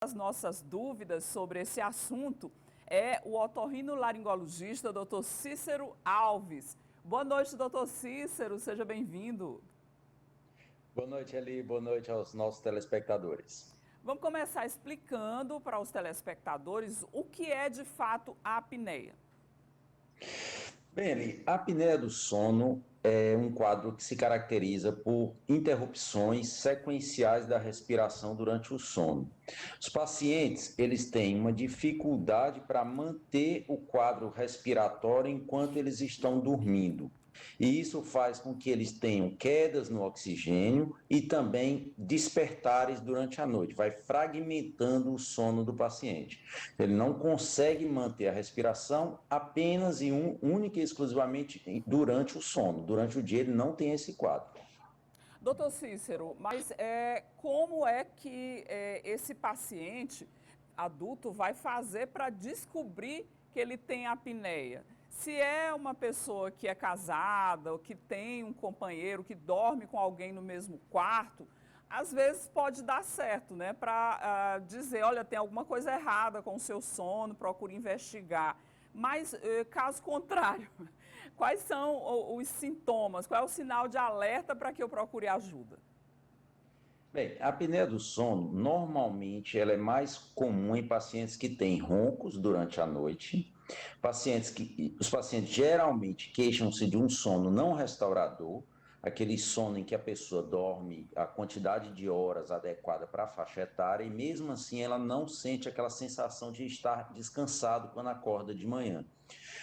das nossas dúvidas sobre esse assunto é o otorrinolaringologista, Dr. Cícero Alves. Boa noite, doutor Cícero, seja bem-vindo. Boa noite, Eli. Boa noite aos nossos telespectadores. Vamos começar explicando para os telespectadores o que é de fato a apneia. Bem, Eli, a apneia do sono é um quadro que se caracteriza por interrupções sequenciais da respiração durante o sono. Os pacientes, eles têm uma dificuldade para manter o quadro respiratório enquanto eles estão dormindo. E isso faz com que eles tenham quedas no oxigênio e também despertares durante a noite, vai fragmentando o sono do paciente. Ele não consegue manter a respiração apenas e única e exclusivamente durante o sono. Durante o dia ele não tem esse quadro. Doutor Cícero, mas como é que esse paciente adulto vai fazer para descobrir que ele tem apneia? Se é uma pessoa que é casada ou que tem um companheiro que dorme com alguém no mesmo quarto, às vezes pode dar certo, né? Para dizer, olha, tem alguma coisa errada com o seu sono, procure investigar. Mas, caso contrário, quais são os sintomas? Qual é o sinal de alerta para que eu procure ajuda? Bem, a apneia do sono, normalmente, ela é mais comum em pacientes que têm roncos durante a noite, os pacientes geralmente queixam-se de um sono não restaurador, aquele sono em que a pessoa dorme a quantidade de horas adequada para a faixa etária e mesmo assim ela não sente aquela sensação de estar descansado quando acorda de manhã.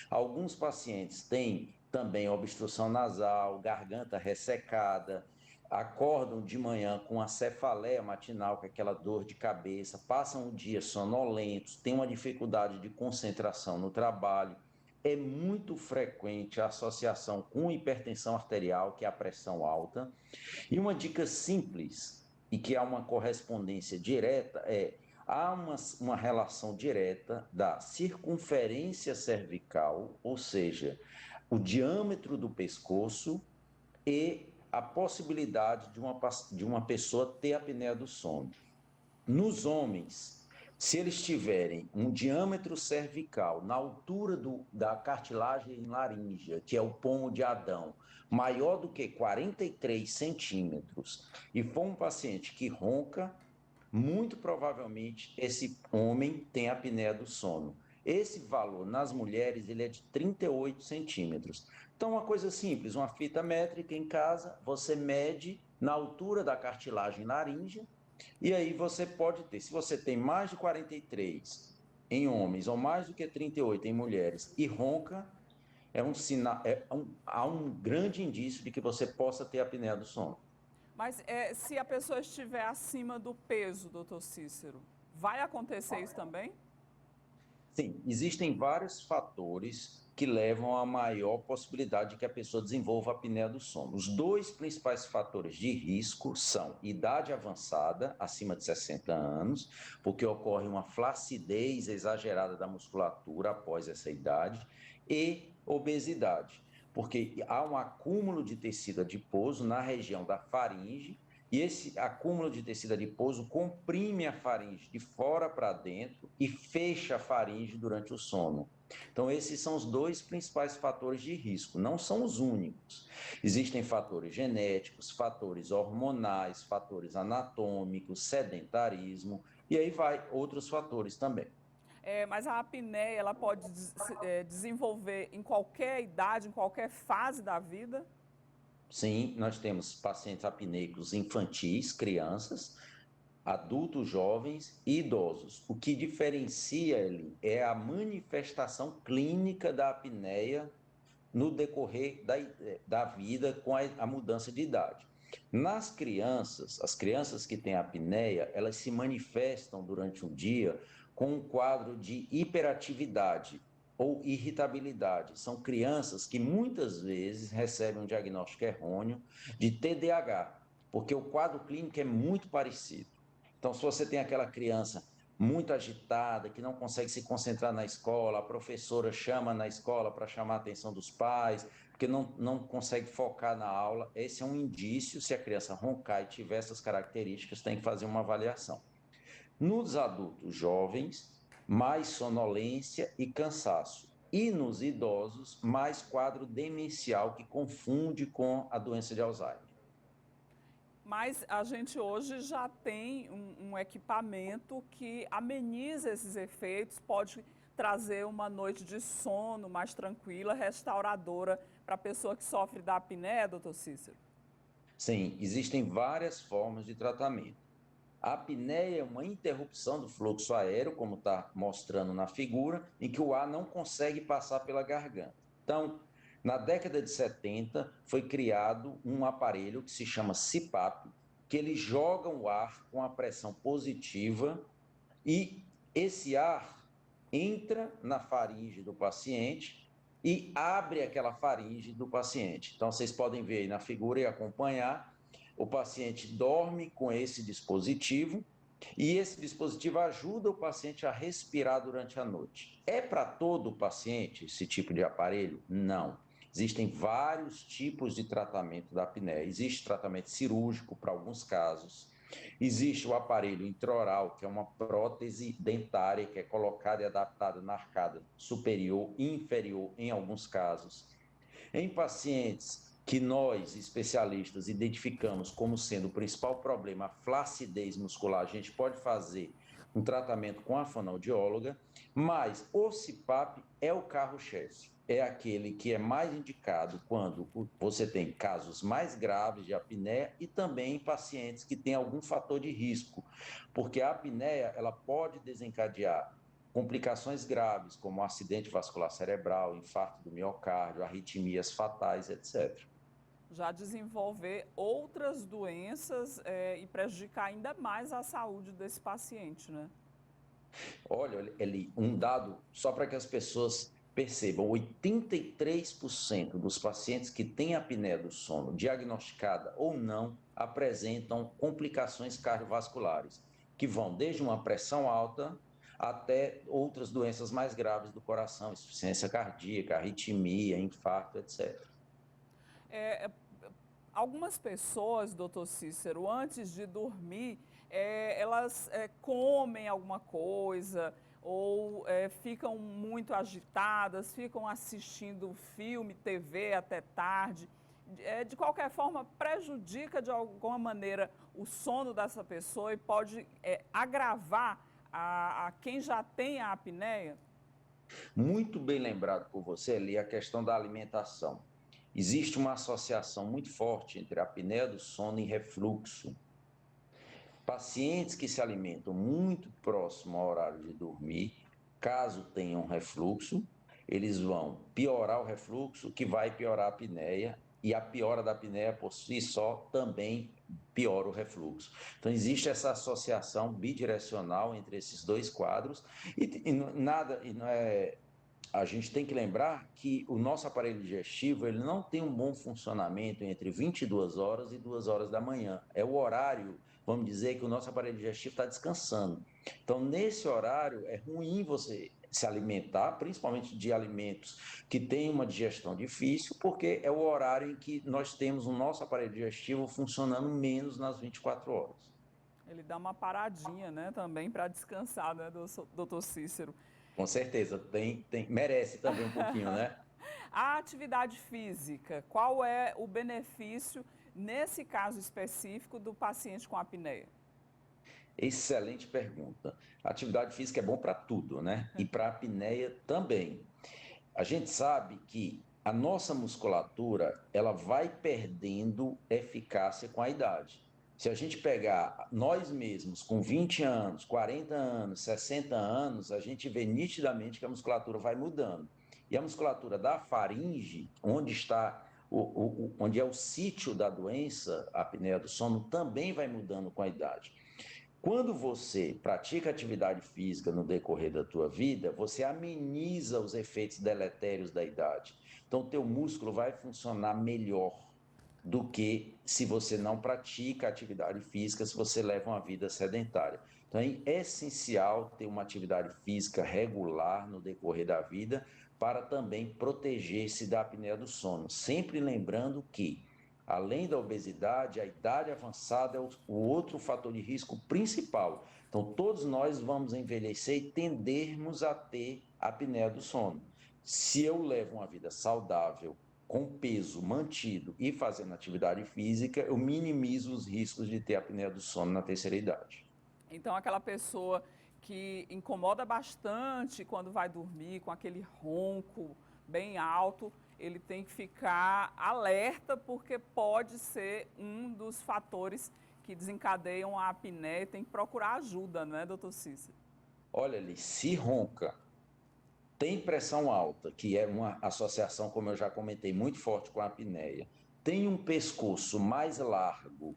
Alguns pacientes têm também obstrução nasal, garganta ressecada, acordam de manhã com a cefaleia matinal, com aquela dor de cabeça, passam o dia sonolentos, têm uma dificuldade de concentração no trabalho. É muito frequente a associação com hipertensão arterial, que é a pressão alta. E uma dica simples e que há uma correspondência direta há uma relação direta da circunferência cervical, ou seja, o diâmetro do pescoço e a possibilidade de uma pessoa ter apneia do sono. Nos homens, se eles tiverem um diâmetro cervical na altura da cartilagem laríngea, que é o pomo de Adão, maior do que 43 centímetros, e for um paciente que ronca, muito provavelmente esse homem tem apneia do sono. Esse valor nas mulheres ele é de 38 centímetros. Então, uma coisa simples, uma fita métrica em casa, você mede na altura da cartilagem laríngea, e aí você pode ter, se você tem mais de 43 em homens ou mais do que 38 em mulheres e ronca, é um sinal, há um grande indício de que você possa ter apneia do sono. Mas se a pessoa estiver acima do peso, doutor Cícero, vai acontecer isso também? Sim, existem vários fatores que levam à maior possibilidade de que a pessoa desenvolva a apneia do sono. Os dois principais fatores de risco são idade avançada, acima de 60 anos, porque ocorre uma flacidez exagerada da musculatura após essa idade, e obesidade, porque há um acúmulo de tecido adiposo na região da faringe, e esse acúmulo de tecido adiposo comprime a faringe de fora para dentro e fecha a faringe durante o sono. Então, esses são os dois principais fatores de risco, não são os únicos. Existem fatores genéticos, fatores hormonais, fatores anatômicos, sedentarismo, e aí vai outros fatores também. Mas a apneia, ela pode desenvolver em qualquer idade, em qualquer fase da vida? Sim, nós temos pacientes apneicos infantis, crianças, adultos jovens e idosos. O que diferencia ele é a manifestação clínica da apneia no decorrer da vida com a mudança de idade. Nas crianças, as crianças que têm apneia, elas se manifestam durante o dia com um quadro de hiperatividade ou irritabilidade. São crianças que muitas vezes recebem um diagnóstico errôneo de TDAH, porque o quadro clínico é muito parecido. Então, se você tem aquela criança muito agitada, que não consegue se concentrar na escola, a professora chama na escola para chamar a atenção dos pais, porque não consegue focar na aula, esse é um indício, se a criança roncar e tiver essas características, tem que fazer uma avaliação. Nos adultos jovens, mais sonolência e cansaço. E nos idosos, mais quadro demencial que confunde com a doença de Alzheimer. Mas a gente hoje já tem um equipamento que ameniza esses efeitos, pode trazer uma noite de sono mais tranquila, restauradora para a pessoa que sofre da apneia, doutor Cícero? Sim, existem várias formas de tratamento. A apneia é uma interrupção do fluxo aéreo, como está mostrando na figura, em que o ar não consegue passar pela garganta. Então, na década de 70, foi criado um aparelho que se chama CPAP, que ele joga o ar com a pressão positiva e esse ar entra na faringe do paciente e abre aquela faringe do paciente. Então, vocês podem ver aí na figura e acompanhar. O paciente dorme com esse dispositivo e esse dispositivo ajuda o paciente a respirar durante a noite. É para todo paciente esse tipo de aparelho? Não. Existem vários tipos de tratamento da apneia. Existe tratamento cirúrgico para alguns casos. Existe o aparelho intraoral, que é uma prótese dentária que é colocada e adaptada na arcada superior e inferior em alguns casos. Em pacientes que nós, especialistas, identificamos como sendo o principal problema a flacidez muscular, a gente pode fazer um tratamento com a fonoaudióloga, mas o CPAP é o carro-chefe. É aquele que é mais indicado quando você tem casos mais graves de apneia e também em pacientes que têm algum fator de risco, porque a apneia ela pode desencadear complicações graves, como acidente vascular cerebral, infarto do miocárdio, arritmias fatais, etc. Já desenvolver outras doenças e prejudicar ainda mais a saúde desse paciente, né? Olha, Eli, um dado só para que as pessoas percebam: 83% dos pacientes que têm apneia do sono, diagnosticada ou não, apresentam complicações cardiovasculares, que vão desde uma pressão alta até outras doenças mais graves do coração, insuficiência cardíaca, arritmia, infarto, etc. É, algumas pessoas, doutor Cícero, antes de dormir, elas comem alguma coisa ou ficam muito agitadas, ficam assistindo filme, TV até tarde. De qualquer forma, prejudica de alguma maneira o sono dessa pessoa e pode agravar a quem já tem a apneia? Muito bem lembrado por você ali a questão da alimentação. Existe uma associação muito forte entre a apneia do sono e refluxo. Pacientes que se alimentam muito próximo ao horário de dormir, caso tenham refluxo, eles vão piorar o refluxo, que vai piorar a apneia, e a piora da apneia por si só também piora o refluxo. Então, existe essa associação bidirecional entre esses dois quadros, e não é, a gente tem que lembrar que o nosso aparelho digestivo ele não tem um bom funcionamento entre 22 horas e 2 horas da manhã. É o horário, vamos dizer, que o nosso aparelho digestivo está descansando. Então, nesse horário, é ruim você se alimentar, principalmente de alimentos que têm uma digestão difícil, porque é o horário em que nós temos o nosso aparelho digestivo funcionando menos nas 24 horas. Ele dá uma paradinha, né, também para descansar, né, doutor Cícero? Com certeza, merece também um pouquinho, né? A atividade física, qual é o benefício, nesse caso específico, do paciente com apneia? Excelente pergunta. Atividade física é bom para tudo, né? E para a apneia também. A gente sabe que a nossa musculatura, ela vai perdendo eficácia com a idade. Se a gente pegar nós mesmos com 20 anos, 40 anos, 60 anos, a gente vê nitidamente que a musculatura vai mudando. E a musculatura da faringe, onde está onde é o sítio da doença, a apneia do sono, também vai mudando com a idade. Quando você pratica atividade física no decorrer da tua vida, você ameniza os efeitos deletérios da idade. Então, o teu músculo vai funcionar melhor do que se você não pratica atividade física, se você leva uma vida sedentária. Então, é essencial ter uma atividade física regular no decorrer da vida para também proteger-se da apneia do sono. Sempre lembrando que além da obesidade, a idade avançada é o outro fator de risco principal. Então, Então, todos nós vamos envelhecer e tendermos a ter apneia do sono. Se eu levo uma vida saudável, com peso mantido e fazendo atividade física, eu minimizo os riscos de ter apneia do sono na terceira idade. Então, aquela pessoa que incomoda bastante quando vai dormir, com aquele ronco bem alto, ele tem que ficar alerta, porque pode ser um dos fatores que desencadeiam a apneia e tem que procurar ajuda, não é, doutor Cícero? Olha ali, se ronca, tem pressão alta, que é uma associação, como eu já comentei, muito forte com a apneia, tem um pescoço mais largo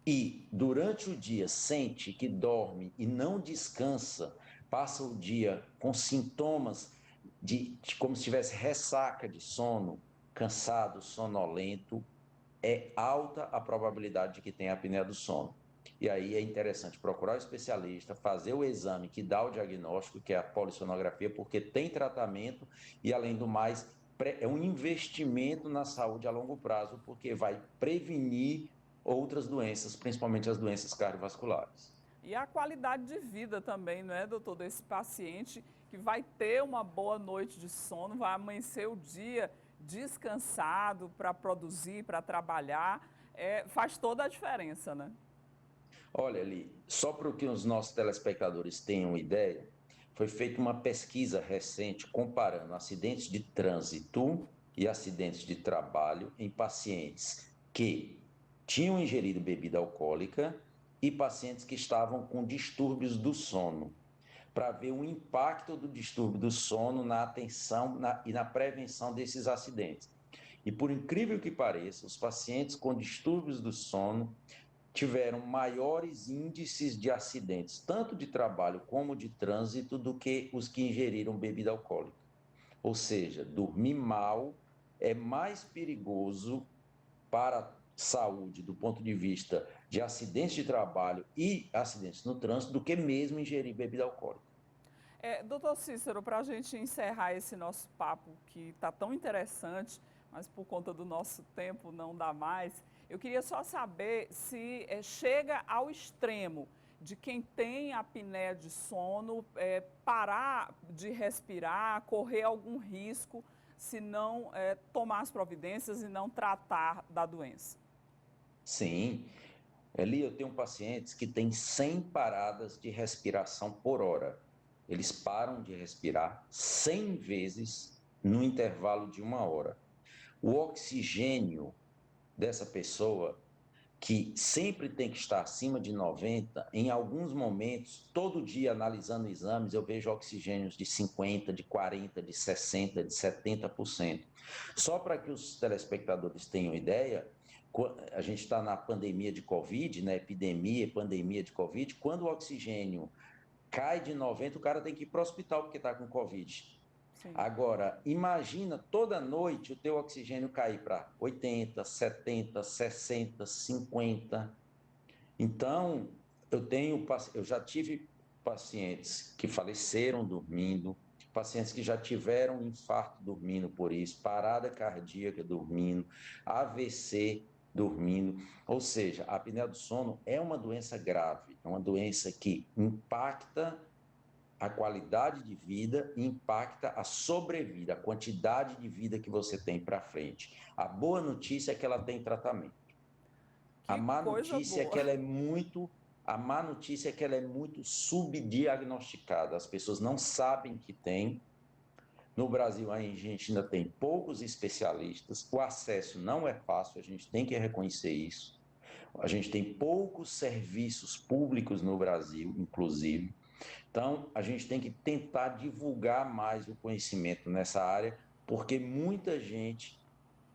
e durante o dia sente que dorme e não descansa, passa o dia com sintomas de como se tivesse ressaca de sono, cansado, sonolento, é alta a probabilidade de que tenha apneia do sono. E aí é interessante procurar o especialista, fazer o exame que dá o diagnóstico, que é a polissonografia, porque tem tratamento e, além do mais, é um investimento na saúde a longo prazo, porque vai prevenir outras doenças, principalmente as doenças cardiovasculares. E a qualidade de vida também, não é, doutor, desse paciente que vai ter uma boa noite de sono, vai amanhecer o dia descansado para produzir, para trabalhar, faz toda a diferença, né? Olha ali, só para que os nossos telespectadores tenham ideia, foi feita uma pesquisa recente comparando acidentes de trânsito e acidentes de trabalho em pacientes que tinham ingerido bebida alcoólica e pacientes que estavam com distúrbios do sono, para ver o impacto do distúrbio do sono na atenção e na prevenção desses acidentes. E por incrível que pareça, os pacientes com distúrbios do sono tiveram maiores índices de acidentes, tanto de trabalho como de trânsito, do que os que ingeriram bebida alcoólica. Ou seja, dormir mal é mais perigoso para a saúde do ponto de vista de acidentes de trabalho e acidentes no trânsito do que mesmo ingerir bebida alcoólica. Doutor Cícero, para a gente encerrar esse nosso papo que está tão interessante, mas por conta do nosso tempo não dá mais, eu queria só saber se chega ao extremo de quem tem apneia de sono parar de respirar, correr algum risco se não tomar as providências e não tratar da doença. Sim, ali eu tenho pacientes que têm 100 paradas de respiração por hora. Eles param de respirar 100 vezes no intervalo de uma hora. O oxigênio dessa pessoa, que sempre tem que estar acima de 90, em alguns momentos, todo dia analisando exames, eu vejo oxigênios de 50, de 40, de 60, de 70%. Só para que os telespectadores tenham ideia, a gente está na pandemia de Covid, na epidemia e pandemia de Covid, quando o oxigênio cai de 90, o cara tem que ir para o hospital porque está com Covid. Sim. Agora, imagina toda noite o teu oxigênio cair para 80, 70, 60, 50. Então, eu já tive pacientes que faleceram dormindo, pacientes que já tiveram infarto dormindo por isso, parada cardíaca dormindo, AVC dormindo. Ou seja, a apneia do sono é uma doença grave, é uma doença que impacta a qualidade de vida e impacta a sobrevida, a quantidade de vida que você tem para frente. A boa notícia é que ela tem tratamento. A Que má coisa notícia é que boa. ela é muito, a má notícia é que ela é muito subdiagnosticada. As pessoas não sabem que tem. No Brasil, a gente ainda tem poucos especialistas. O acesso não é fácil, a gente tem que reconhecer isso. A gente tem poucos serviços públicos no Brasil, inclusive. Então, a gente tem que tentar divulgar mais o conhecimento nessa área, porque muita gente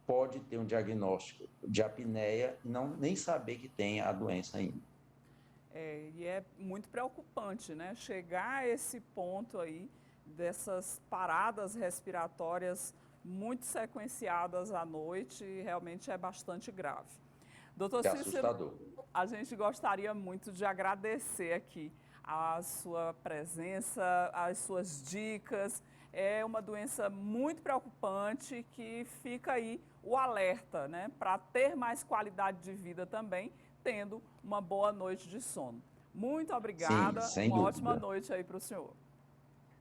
pode ter um diagnóstico de apneia e não nem saber que tem a doença ainda. E é muito preocupante, né? Chegar a esse ponto aí dessas paradas respiratórias muito sequenciadas à noite, realmente é bastante grave. Doutor É Cícero, assustador. a gente gostaria muito de agradecer aqui a sua presença, as suas dicas. É uma doença muito preocupante que fica aí o alerta, né, para ter mais qualidade de vida também, tendo uma boa noite de sono. Muito Sim, obrigada, sem uma ótima dúvida. noite aí para o senhor.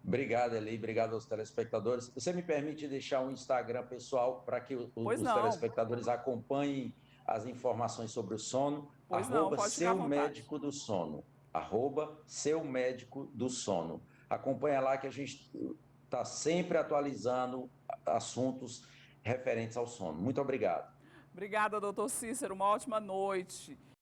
Obrigado, Eli. Obrigado aos telespectadores. Você me permite deixar um Instagram pessoal para que Pois os não, telespectadores acompanhem as informações sobre o sono? pois não, pode ficar à Seu vontade. médico do sono. Seu médico do sono. Acompanha lá que a gente está sempre atualizando assuntos referentes ao sono. Muito obrigado. Obrigada, doutor Cícero, uma ótima noite.